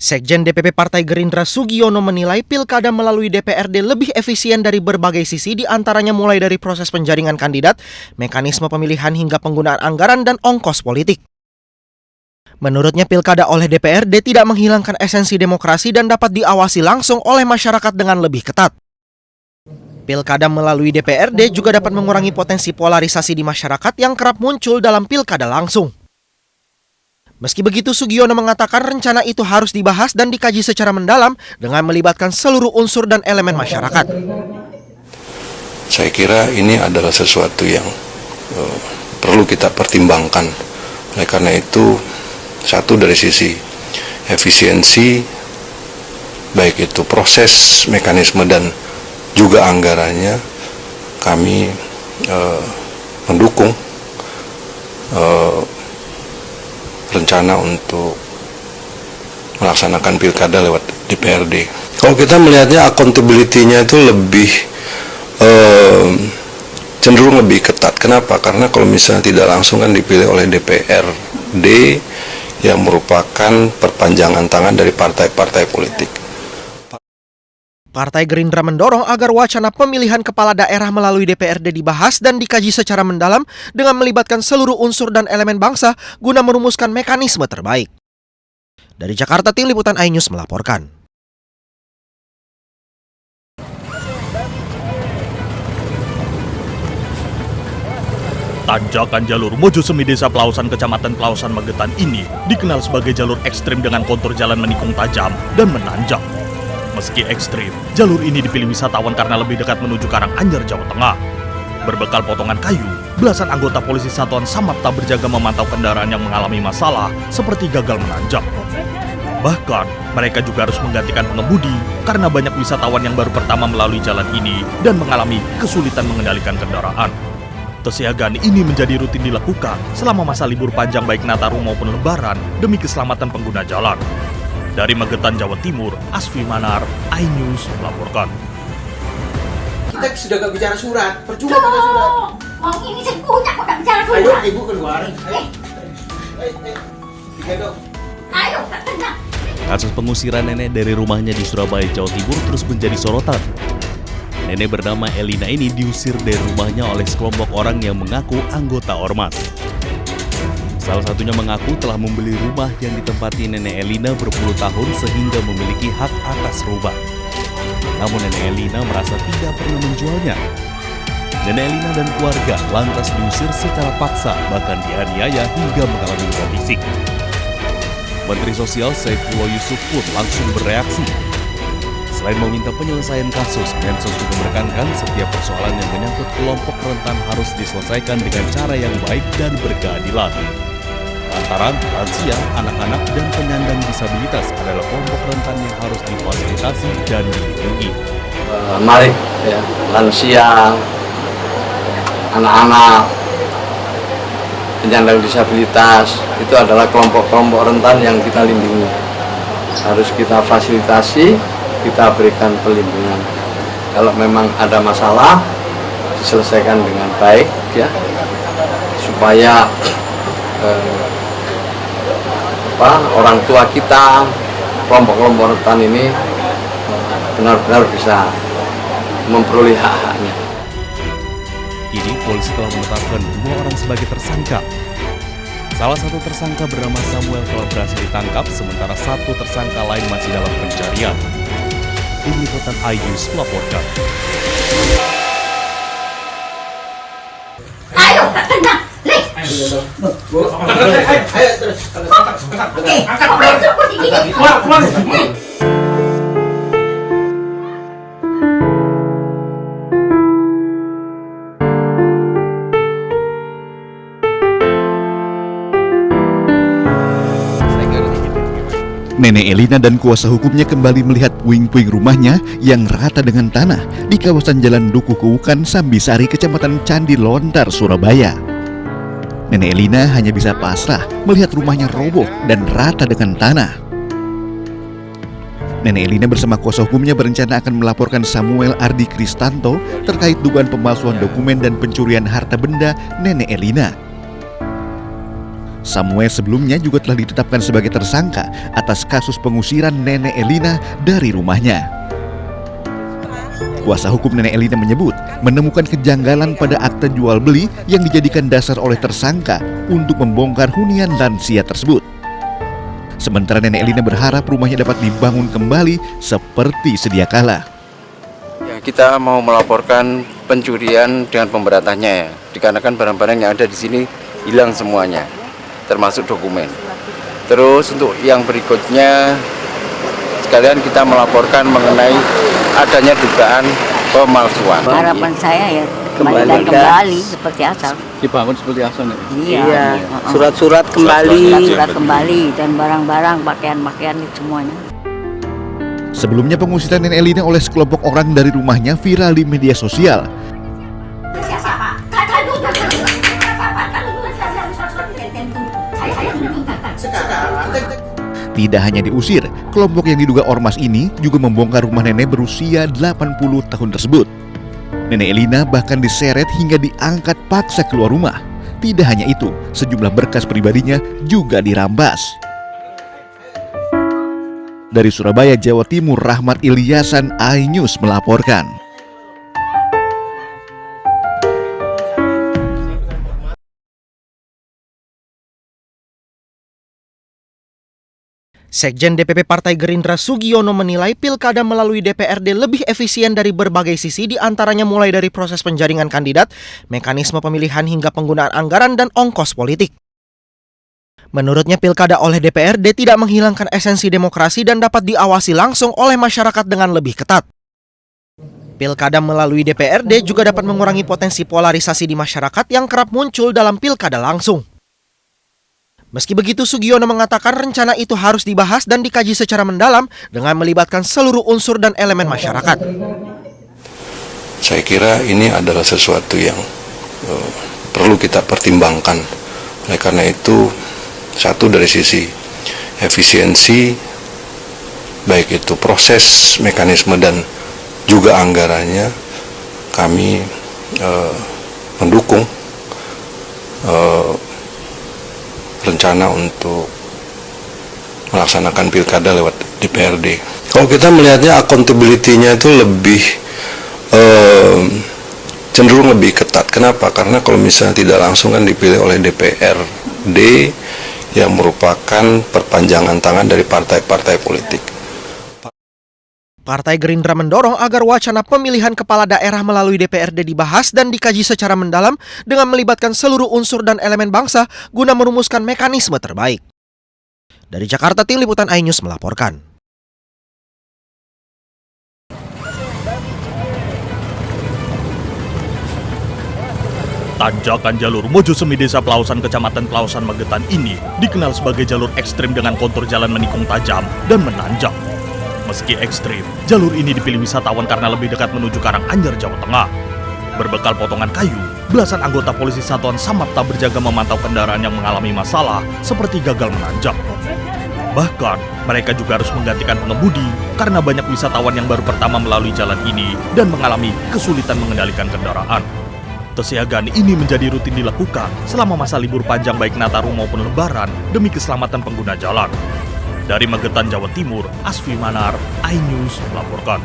Sekjen DPP Partai Gerindra Sugiono menilai pilkada melalui DPRD lebih efisien dari berbagai sisi, diantaranya mulai dari proses penjaringan kandidat, mekanisme pemilihan hingga penggunaan anggaran dan ongkos politik. Menurutnya pilkada oleh DPRD tidak menghilangkan esensi demokrasi dan dapat diawasi langsung oleh masyarakat dengan lebih ketat. Pilkada melalui DPRD juga dapat mengurangi potensi polarisasi di masyarakat yang kerap muncul dalam pilkada langsung. Meski begitu, Sugiono mengatakan rencana itu harus dibahas dan dikaji secara mendalam dengan melibatkan seluruh unsur dan elemen masyarakat. Saya kira ini adalah sesuatu yang perlu kita pertimbangkan. Oleh karena itu, satu dari sisi efisiensi, baik itu proses, mekanisme, dan juga anggarannya, kami mendukung rencana untuk melaksanakan pilkada lewat DPRD. Kalau kita melihatnya accountability-nya itu lebih cenderung lebih ketat. Kenapa? Karena kalau misalnya tidak langsung kan dipilih oleh DPRD yang merupakan perpanjangan tangan dari partai-partai politik. Partai Gerindra mendorong agar wacana pemilihan kepala daerah melalui DPRD dibahas dan dikaji secara mendalam dengan melibatkan seluruh unsur dan elemen bangsa guna merumuskan mekanisme terbaik. Dari Jakarta, Tim Liputan iNews melaporkan. Tanjakan jalur Mojosemi Desa Pelausan Kecamatan Pelausan Magetan ini dikenal sebagai jalur ekstrim dengan kontur jalan menikung tajam dan menanjak. Meski ekstrim, jalur ini dipilih wisatawan karena lebih dekat menuju Karanganyar, Jawa Tengah. Berbekal potongan kayu, belasan anggota polisi Satuan Samapta berjaga memantau kendaraan yang mengalami masalah seperti gagal menanjak. Bahkan, mereka juga harus menggantikan pengemudi karena banyak wisatawan yang baru pertama melalui jalan ini dan mengalami kesulitan mengendalikan kendaraan. Kesiagaan ini menjadi rutin dilakukan selama masa libur panjang baik Nataru maupun Lebaran demi keselamatan pengguna jalan. Dari Magetan, Jawa Timur, Asfi Manar, iNews melaporkan. Kita sudah gak bicara surat, percuma bicara surat. Mau ini saya punya, kok gak bicara surat? Ayo, ibu keluar. Ayo, tiga dong. Ayo, gak tenang. Kasus pengusiran nenek dari rumahnya di Surabaya, Jawa Timur terus menjadi sorotan. Nenek bernama Elina ini diusir dari rumahnya oleh sekelompok orang yang mengaku anggota ormas. Salah satunya mengaku telah membeli rumah yang ditempati nenek Elina berpuluh tahun sehingga memiliki hak atas rumah. Namun nenek Elina merasa tidak pernah menjualnya. Nenek Elina dan keluarga lantas diusir secara paksa, bahkan dianiaya hingga mengalami luka fisik. Menteri Sosial Saifullah Yusuf pun langsung bereaksi. Selain meminta penyelesaian kasus, Mensos juga menekankan setiap persoalan yang menyangkut kelompok rentan harus diselesaikan dengan cara yang baik dan berkeadilan. Lantaran lansia, anak-anak, dan penyandang disabilitas adalah kelompok rentan yang harus difasilitasi dan dilindungi. Mari, ya, lansia, anak-anak, penyandang disabilitas, itu adalah kelompok-kelompok rentan yang kita lindungi. Harus kita fasilitasi, kita berikan perlindungan. Kalau memang ada masalah, diselesaikan dengan baik, ya, supaya orang tua kita, kelompok-kelompok rentan ini benar-benar bisa memperoleh hak-haknya. Kini polisi telah menetapkan 2 orang sebagai tersangka. Salah satu tersangka bernama Samuel telah berhasil ditangkap, sementara 1 tersangka lain masih dalam pencarian. Tim Liputan iNews melaporkan. Ayo, gak tenang. Lih. Ayo, terus. Oke, kok bersyukur di gini? Keluar. Nenek Elina dan kuasa hukumnya kembali melihat puing-puing rumahnya yang rata dengan tanah di kawasan Jalan Dukuh Kuwukan, Sambisari, Kecamatan Candi Lontar, Surabaya. Nenek Elina hanya bisa pasrah melihat rumahnya roboh dan rata dengan tanah. Nenek Elina bersama kuasa hukumnya berencana akan melaporkan Samuel Ardi Kristanto terkait dugaan pemalsuan dokumen dan pencurian harta benda Nenek Elina. Samuel sebelumnya juga telah ditetapkan sebagai tersangka atas kasus pengusiran Nenek Elina dari rumahnya. Kuasa hukum Nenek Elina menyebut menemukan kejanggalan pada akta jual beli yang dijadikan dasar oleh tersangka untuk membongkar hunian lansia tersebut. Sementara Nenek Elina berharap rumahnya dapat dibangun kembali seperti sedia kala. Ya, kita mau melaporkan pencurian dengan pemberatannya ya, dikarenakan barang-barang yang ada di sini hilang semuanya, termasuk dokumen. Terus untuk yang berikutnya sekalian kita melaporkan mengenai adanya dugaan pemalsuan. Harapan saya ya kembali seperti asal. Dibangun seperti asal. Iya. Surat-surat Surat kembali dan barang-barang, pakaian-pakaian itu semuanya. Sebelumnya pengusiran Nenek Elina oleh sekelompok orang dari rumahnya viral di media sosial. Tidak hanya diusir, kelompok yang diduga ormas ini juga membongkar rumah nenek berusia 80 tahun tersebut. Nenek Elina bahkan diseret hingga diangkat paksa keluar rumah. Tidak hanya itu, sejumlah berkas pribadinya juga dirampas. Dari Surabaya, Jawa Timur, Rahmat Ilyasan, iNews melaporkan. Sekjen DPP Partai Gerindra Sugiono menilai pilkada melalui DPRD lebih efisien dari berbagai sisi, diantaranya mulai dari proses penjaringan kandidat, mekanisme pemilihan hingga penggunaan anggaran dan ongkos politik. Menurutnya pilkada oleh DPRD tidak menghilangkan esensi demokrasi dan dapat diawasi langsung oleh masyarakat dengan lebih ketat. Pilkada melalui DPRD juga dapat mengurangi potensi polarisasi di masyarakat yang kerap muncul dalam pilkada langsung. Meski begitu, Sugiono mengatakan rencana itu harus dibahas dan dikaji secara mendalam dengan melibatkan seluruh unsur dan elemen masyarakat. Saya kira ini adalah sesuatu yang perlu kita pertimbangkan. Oleh karena itu, satu dari sisi efisiensi, baik itu proses, mekanisme, dan juga anggarannya, kami mendukung rencana untuk melaksanakan pilkada lewat DPRD. Kalau kita melihatnya accountability-nya itu lebih cenderung lebih ketat. Kenapa? Karena kalau misalnya tidak langsung kan dipilih oleh DPRD yang merupakan perpanjangan tangan dari partai-partai politik. Partai Gerindra mendorong agar wacana pemilihan kepala daerah melalui DPRD dibahas dan dikaji secara mendalam dengan melibatkan seluruh unsur dan elemen bangsa guna merumuskan mekanisme terbaik. Dari Jakarta, Tim Liputan iNews melaporkan. Tanjakan jalur Mojosemi Desa Pelausan Kecamatan Pelausan Magetan ini dikenal sebagai jalur ekstrim dengan kontur jalan menikung tajam dan menanjak. Meski ekstrim, jalur ini dipilih wisatawan karena lebih dekat menuju Karanganyar, Jawa Tengah. Berbekal potongan kayu, belasan anggota polisi Satuan Samapta berjaga memantau kendaraan yang mengalami masalah seperti gagal menanjak. Bahkan, mereka juga harus menggantikan pengemudi karena banyak wisatawan yang baru pertama melalui jalan ini dan mengalami kesulitan mengendalikan kendaraan. Kesiagaan ini menjadi rutin dilakukan selama masa libur panjang baik Nataru maupun Lebaran demi keselamatan pengguna jalan. Dari Magetan, Jawa Timur, Asfi Manar, iNews melaporkan.